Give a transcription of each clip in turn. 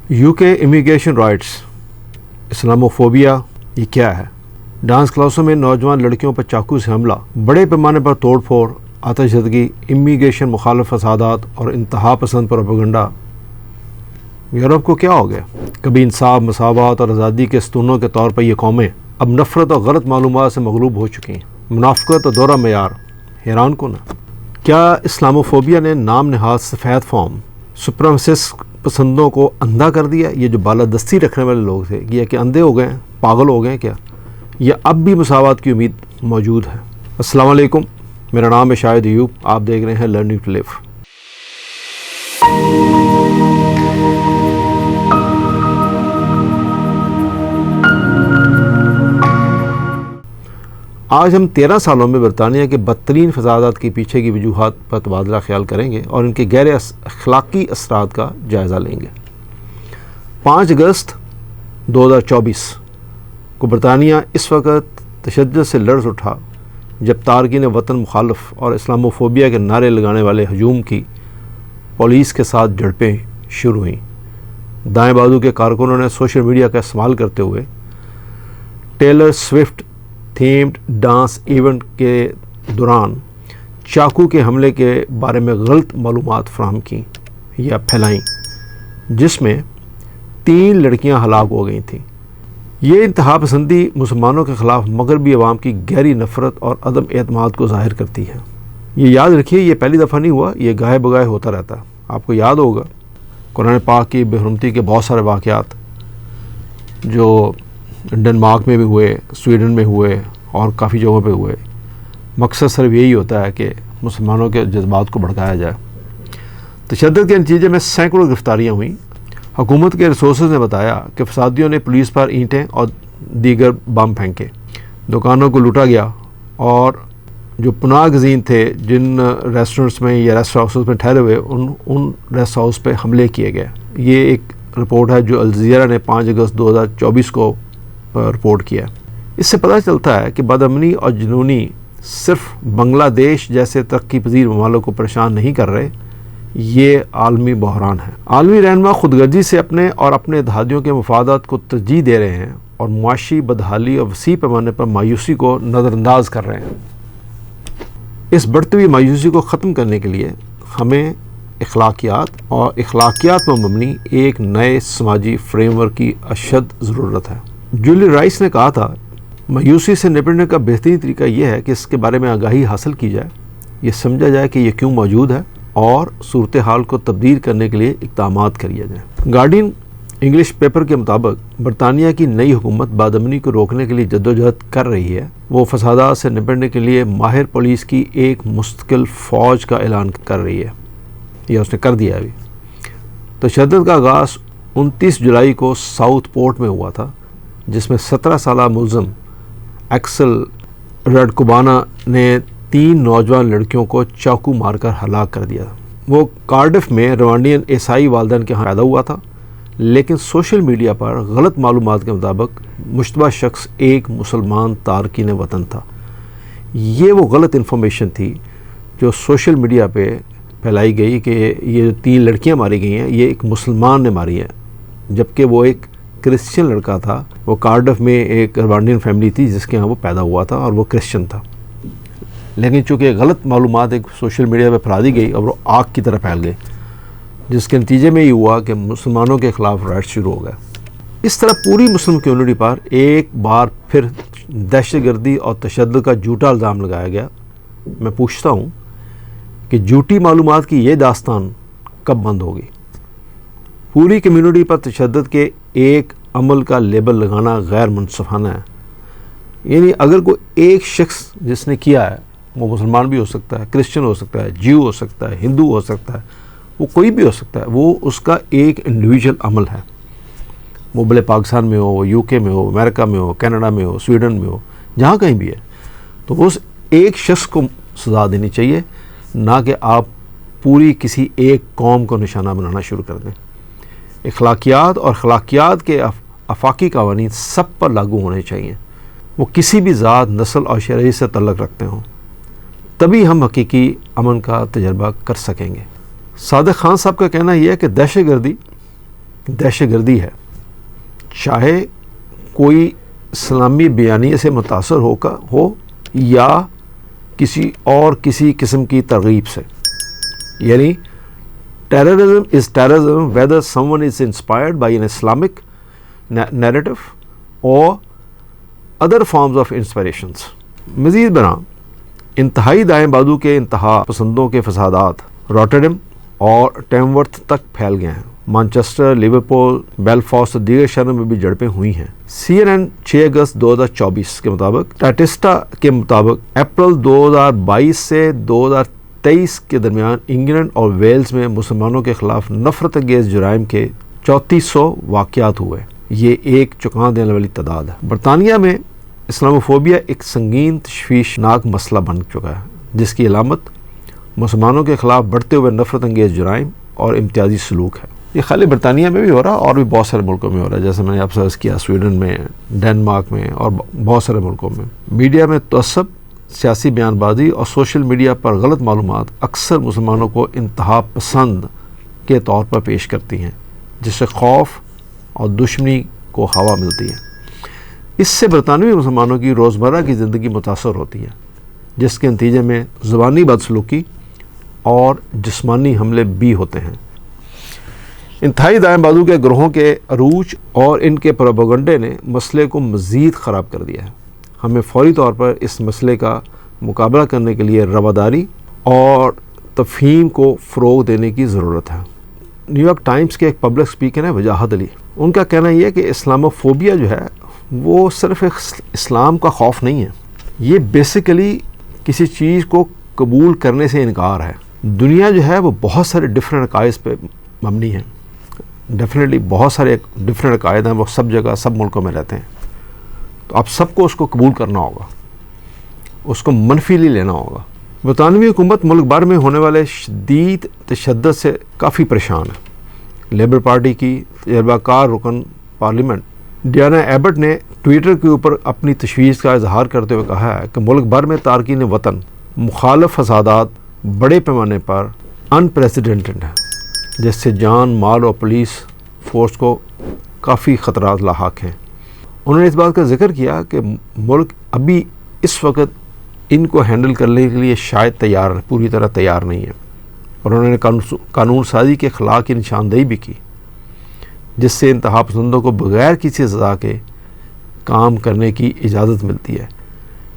UK immigration rights, Islamophobia یہ کیا ہے؟ ڈانس کلاسوں میں نوجوان لڑکیوں پر چاقو سے حملہ، بڑے پیمانے پر توڑ پھوڑ، آتش زدگی، امیگریشن مخالف فسادات اور انتہا پسند پروپیگنڈا۔ یورپ کو کیا ہو گیا؟ کبھی انصاف، مساوات اور آزادی کے ستونوں کے طور پر یہ قومیں اب نفرت اور غلط معلومات سے مغلوب ہو چکی ہیں۔ منافقت اور دوہرا معیار حیران کن ہے۔ کیا اسلاموفوبیا نے نام نہاد سفید فام سپرمسسٹ پسندوں کو اندھا کر دیا؟ یہ جو بالادستی رکھنے والے لوگ تھے یہ کہ اندھے ہو گئے ہیں، پاگل ہو گئے ہیں کیا؟ یا اب بھی مساوات کی امید موجود ہے؟ السلام علیکم، میرا نام ہے شاہد ایوب، آپ دیکھ رہے ہیں لرننگ ٹو لیو۔ آج ہم 13 سالوں میں برطانیہ کے بدترین فسادات کے پیچھے کی وجوہات پر تبادلہ خیال کریں گے اور ان کے غیر اخلاقی اثرات کا جائزہ لیں گے۔ 5 اگست 2024 کو برطانیہ اس وقت تشدد سے لرز اٹھا جب تارکین وطن مخالف اور اسلاموفوبیا کے نعرے لگانے والے ہجوم کی پولیس کے ساتھ جھڑپیں شروع ہوئیں۔ دائیں بازو کے کارکنوں نے سوشل میڈیا کا استعمال کرتے ہوئے ٹیلر سوئفٹ تھیمڈ ڈانس ایونٹ کے دوران چاقو کے حملے کے بارے میں غلط معلومات فراہم کیں یا پھیلائیں، جس میں 3 لڑکیاں ہلاک ہو گئی تھیں۔ یہ انتہا پسندی مسلمانوں کے خلاف مغربی عوام کی گہری نفرت اور عدم اعتماد کو ظاہر کرتی ہے۔ یہ یاد رکھیے، یہ پہلی دفعہ نہیں ہوا، یہ گاہے بگاہے ہوتا رہتا ہے۔ آپ کو یاد ہوگا قرآن پاک کی بے حرمتی کے بہت سارے واقعات جو ڈنمارک میں بھی ہوئے، سویڈن میں ہوئے اور کافی جگہوں پہ ہوئے۔ مقصد صرف یہی ہوتا ہے کہ مسلمانوں کے جذبات کو بھڑکایا جائے۔ تشدد کے نتیجے میں سینکڑوں گرفتاریاں ہوئیں۔ حکومت کے ریسورسز نے بتایا کہ فسادیوں نے پولیس پر اینٹیں اور دیگر بم پھینکے، دکانوں کو لوٹا گیا اور جو پناہ گزین تھے جن ریسٹورنٹس میں یا ریسٹ ہاؤسز میں ٹھہرے ہوئے ان ریسٹ ہاؤس پہ حملے کیے گئے۔ یہ ایک رپورٹ ہے جو الجزیرہ نے 5 اگست 2024 کو رپورٹ کیا۔ اس سے پتہ چلتا ہے کہ بدامنی اور جنونی صرف بنگلہ دیش جیسے ترقی پذیر ممالک کو پریشان نہیں کر رہے، یہ عالمی بحران ہے۔ عالمی رہنما خود غرضی سے اپنے اور اپنے اتحادیوں کے مفادات کو ترجیح دے رہے ہیں اور معاشی بدحالی اور وسیع پیمانے پر مایوسی کو نظر انداز کر رہے ہیں۔ اس بڑھتی ہوئی مایوسی کو ختم کرنے کے لیے ہمیں اخلاقیات اور اخلاقیات پر مبنی ایک نئے سماجی فریم ورک کی اشد ضرورت ہے۔ جولی رائس نے کہا تھا، مایوسی سے نپٹنے کا بہترین طریقہ یہ ہے کہ اس کے بارے میں آگاہی حاصل کی جائے، یہ سمجھا جائے کہ یہ کیوں موجود ہے اور صورتحال کو تبدیل کرنے کے لیے اقدامات کیا جائیں۔ گارڈین انگلش پیپر کے مطابق برطانیہ کی نئی حکومت بدامنی کو روکنے کے لیے جدوجہد کر رہی ہے۔ وہ فسادات سے نپٹنے کے لیے ماہر پولیس کی ایک مستقل فوج کا اعلان کر رہی ہے، یا اس نے کر دیا ابھی۔ تشدد کا آغاز 29 جولائی کو ساؤتھ پورٹ میں ہوا تھا، جس میں 17 سالہ ملزم ایکسل رڈکوبانا نے 3 نوجوان لڑکیوں کو چاقو مار کر ہلاک کر دیا۔ وہ کارڈف میں روانڈین عیسائی والدین کے ہاں پیدا ہوا تھا، لیکن سوشل میڈیا پر غلط معلومات کے مطابق مشتبہ شخص ایک مسلمان تارکین وطن تھا۔ یہ وہ غلط انفارمیشن تھی جو سوشل میڈیا پہ پھیلائی گئی کہ یہ جو 3 لڑکیاں ماری گئی ہیں یہ ایک مسلمان نے ماری ہیں، جبکہ وہ ایک کرسچن لڑکا تھا۔ وہ کارڈف میں ایک روانڈین فیملی تھی جس کے ہاں وہ پیدا ہوا تھا اور وہ کرسچن تھا، لیکن چونکہ غلط معلومات ایک سوشل میڈیا پہ پھیلا دی گئی اور وہ آگ کی طرح پھیل گئی، جس کے نتیجے میں یہ ہوا کہ مسلمانوں کے خلاف رائٹ شروع ہو گئے۔ اس طرح پوری مسلم کمیونٹی پر ایک بار پھر دہشت گردی اور تشدد کا جھوٹا الزام لگایا گیا۔ میں پوچھتا ہوں کہ جھوٹی معلومات کی یہ داستان کب بند ہوگی؟ پوری کمیونٹی پر تشدد کے ایک عمل کا لیبل لگانا غیر منصفانہ ہے۔ یعنی اگر کوئی ایک شخص جس نے کیا ہے، وہ مسلمان بھی ہو سکتا ہے، کرسچن ہو سکتا ہے، جیو ہو سکتا ہے، ہندو ہو سکتا ہے، وہ کوئی بھی ہو سکتا ہے، وہ اس کا ایک انڈیویجول عمل ہے، وہ بھلے پاکستان میں ہو، UK میں ہو، امریکہ میں ہو، کینیڈا میں ہو، سویڈن میں ہو، جہاں کہیں بھی ہے، تو اس ایک شخص کو سزا دینی چاہیے، نہ کہ آپ پوری کسی ایک قوم کو نشانہ بنانا شروع کر دیں۔ اخلاقیات اور اخلاقیات کے آفاقی قوانین سب پر لاگو ہونے چاہیے، وہ کسی بھی ذات، نسل اور شرعیت سے تعلق رکھتے ہوں، تبھی ہم حقیقی امن کا تجربہ کر سکیں گے۔ صادق خان صاحب کا کہنا یہ ہے کہ دہشت گردی دہشت گردی ہے، چاہے کوئی اسلامی بیانیے سے متاثر ہو یا کسی قسم کی ترغیب سے. یعنی terrorism is terrorism whether someone is inspired by an Islamic narrative or other forms of inspirations. مزید برآں انتہائی دائیں بازو کے انتہا پسندوں کے فسادات روٹرڈم اور ٹیمورتھ تک پھیل گئے ہیں. مانچسٹر، لیورپول، بیلفاسٹ اور دیگر شہروں میں بھی جھڑپیں ہوئی ہیں. CNN 6 اگست 2024 کے مطابق ٹاٹسٹا کے مطابق اپریل 2022 سے 2023 کے درمیان انگلینڈ اور ویلز میں مسلمانوں کے خلاف نفرت انگیز جرائم کے 3400 واقعات ہوئے. یہ ایک چونکا دینے والی تعداد ہے. برطانیہ میں اسلاموفوبیا ایک سنگین تشویشناک مسئلہ بن چکا ہے، جس کی علامت مسلمانوں کے خلاف بڑھتے ہوئے نفرت انگیز جرائم اور امتیازی سلوک ہے. یہ خالی برطانیہ میں بھی ہو رہا اور بھی بہت سارے ملکوں میں ہو رہا ہے، جیسے میں نے آپ سے عرض کیا سویڈن میں، ڈینمارک میں اور بہت سارے ملکوں میں. میڈیا میں تعصب، سیاسی بیان بازی اور سوشل میڈیا پر غلط معلومات اکثر مسلمانوں کو انتہا پسند کے طور پر پیش کرتی ہیں، جس سے خوف اور دشمنی کو ہوا ملتی ہے. اس سے برطانوی مسلمانوں کی روزمرہ کی زندگی متاثر ہوتی ہے، جس کے نتیجے میں زبانی بدسلوکی اور جسمانی حملے بھی ہوتے ہیں. انتہائی دائیں بازو کے گروہوں کے عروج اور ان کے پروپیگنڈے نے مسئلے کو مزید خراب کر دیا ہے. ہمیں فوری طور پر اس مسئلے کا مقابلہ کرنے کے لیے رواداری اور تفہیم کو فروغ دینے کی ضرورت ہے. نیو یارک ٹائمز کے ایک پبلک اسپیکر ہیں وجاہت علی. ان کا کہنا یہ ہے کہ اسلاموفوبیا جو ہے وہ صرف اسلام کا خوف نہیں ہے، یہ بیسیکلی کسی چیز کو قبول کرنے سے انکار ہے. دنیا جو ہے وہ بہت سارے ڈفرینٹ عقائد پہ مبنی ہے. ڈیفینیٹلی بہت سارے ڈفرینٹ عقائد ہیں، وہ سب جگہ سب ملکوں میں رہتے ہیں. تو اب سب کو اس کو قبول کرنا ہوگا، اس کو منفیلی لینا ہوگا. برطانوی حکومت ملک بھر میں ہونے والے شدید تشدد سے کافی پریشان ہے. لیبر پارٹی کی تجربہ کار رکن پارلیمنٹ ڈیانا ایبٹ نے ٹویٹر کے اوپر اپنی تشویش کا اظہار کرتے ہوئے کہا ہے کہ ملک بھر میں تارکین وطن مخالف فسادات بڑے پیمانے پر انپریسیڈنٹڈ ہیں، جس سے جان، مال اور پولیس فورس کو کافی خطرات لاحق ہیں. انہوں نے اس بات کا ذکر کیا کہ ملک ابھی اس وقت ان کو ہینڈل کرنے کے لیے شاید پوری طرح تیار نہیں ہے. اور انہوں نے قانون سازی کے خلاف کی نشاندہی بھی کی، جس سے انتہا پسندوں کو بغیر کسی سزا کے کام کرنے کی اجازت ملتی ہے.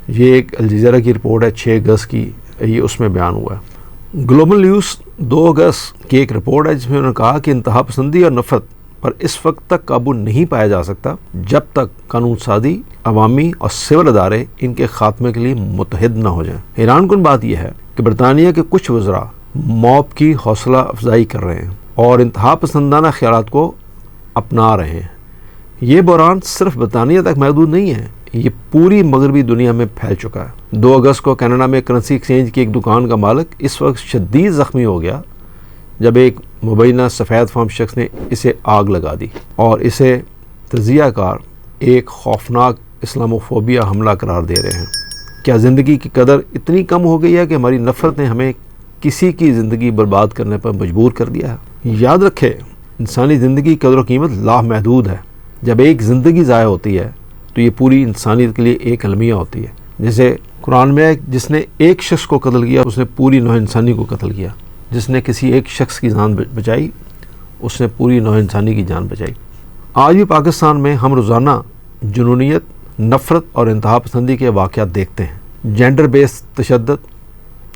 یہ ایک الجزیرہ کی رپورٹ ہے 6 اگست کی، یہ اس میں بیان ہوا ہے. گلوبل نیوز 2 اگست کی ایک رپورٹ ہے جس میں انہوں نے کہا کہ انتہا پسندی اور نفرت پر اس وقت تک قابو نہیں پایا جا سکتا جب تک قانون سازی، عوامی اور سول ادارے ان کے خاتمے کے لیے متحد نہ ہو جائیں. حیران کن بات یہ ہے کہ برطانیہ کے کچھ وزراء موب کی حوصلہ افزائی کر رہے ہیں اور انتہا پسندانہ خیالات کو اپنا رہے ہیں. یہ بحران صرف برطانیہ تک محدود نہیں ہے، یہ پوری مغربی دنیا میں پھیل چکا ہے. 2 اگست کو کینیڈا میں کرنسی ایکسچینج کی ایک دکان کا مالک اس وقت شدید زخمی ہو گیا جب ایک مبینہ سفید فام شخص نے اسے آگ لگا دی اور اسے تجزیہ کار ایک خوفناک اسلاموفوبیا حملہ قرار دے رہے ہیں. کیا زندگی کی قدر اتنی کم ہو گئی ہے کہ ہماری نفرت نے ہمیں کسی کی زندگی برباد کرنے پر مجبور کر دیا ہے؟ یاد رکھے، انسانی زندگی کی قدر و قیمت لامحدود ہے. جب ایک زندگی ضائع ہوتی ہے تو یہ پوری انسانیت کے لیے ایک المیہ ہوتی ہے. جیسے قرآن میں جس نے ایک شخص کو قتل کیا اس نے پوری نوع انسانی کو قتل کیا. جس نے کسی ایک شخص کی جان بچائی اس نے پوری نوع انسانی کی جان بچائی. آج بھی پاکستان میں ہم روزانہ جنونیت، نفرت اور انتہا پسندی کے واقعات دیکھتے ہیں. جینڈر بیس تشدد،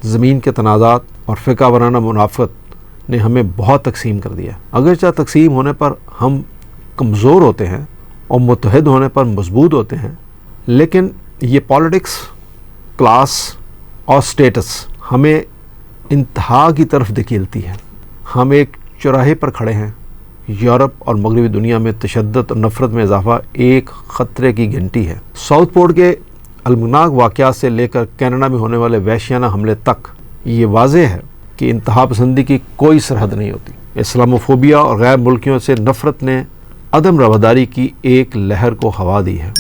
زمین کے تنازعات اور فقہ وارانہ منافقت نے ہمیں بہت تقسیم کر دیا. اگرچہ تقسیم ہونے پر ہم کمزور ہوتے ہیں اور متحد ہونے پر مضبوط ہوتے ہیں، لیکن یہ پالیٹکس، کلاس اور سٹیٹس ہمیں انتہا کی طرف دھکیلتی ہے. ہم ایک چوراہے پر کھڑے ہیں. یورپ اور مغربی دنیا میں تشدد اور نفرت میں اضافہ ایک خطرے کی گھنٹی ہے. ساؤتھ پورٹ کے المناک واقعات سے لے کر کینیڈا میں ہونے والے وحشیانہ حملے تک یہ واضح ہے کہ انتہا پسندی کی کوئی سرحد نہیں ہوتی. اسلاموفوبیا اور غیر ملکیوں سے نفرت نے عدم رواداری کی ایک لہر کو ہوا دی ہے،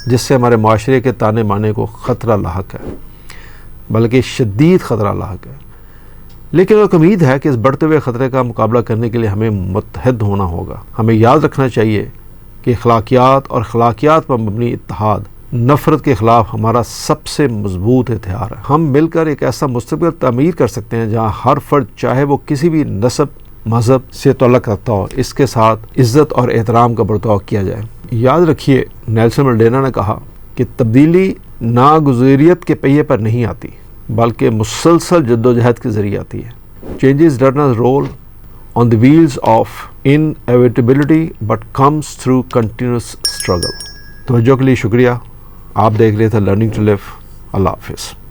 جس سے ہمارے معاشرے کے تانے بانے کو خطرہ لاحق ہے، بلکہ شدید خطرہ لاحق ہے. لیکن ایک امید ہے کہ اس بڑھتے ہوئے خطرے کا مقابلہ کرنے کے لیے ہمیں متحد ہونا ہوگا. ہمیں یاد رکھنا چاہیے کہ اخلاقیات اور اخلاقیات پر مبنی اتحاد نفرت کے خلاف ہمارا سب سے مضبوط ہتھیار ہے. ہم مل کر ایک ایسا مستقبل تعمیر کر سکتے ہیں جہاں ہر فرد چاہے وہ کسی بھی نسب مذہب سے تعلق رکھتا ہو اس کے ساتھ عزت اور احترام کا برتاؤ کیا جائے. یاد رکھیے نیلسن منڈیلا نے کہا کہ تبدیلی ناگزیریت کے پہیے پر نہیں آتی بلکہ مسلسل جدوجہد کے ذریعے آتی ہے. Changes does not roll on the wheels of inevitability but comes through continuous struggle. توجہ کے لیے شکریہ. آپ دیکھ رہے تھے لرننگ ٹو لیو. اللہ حافظ.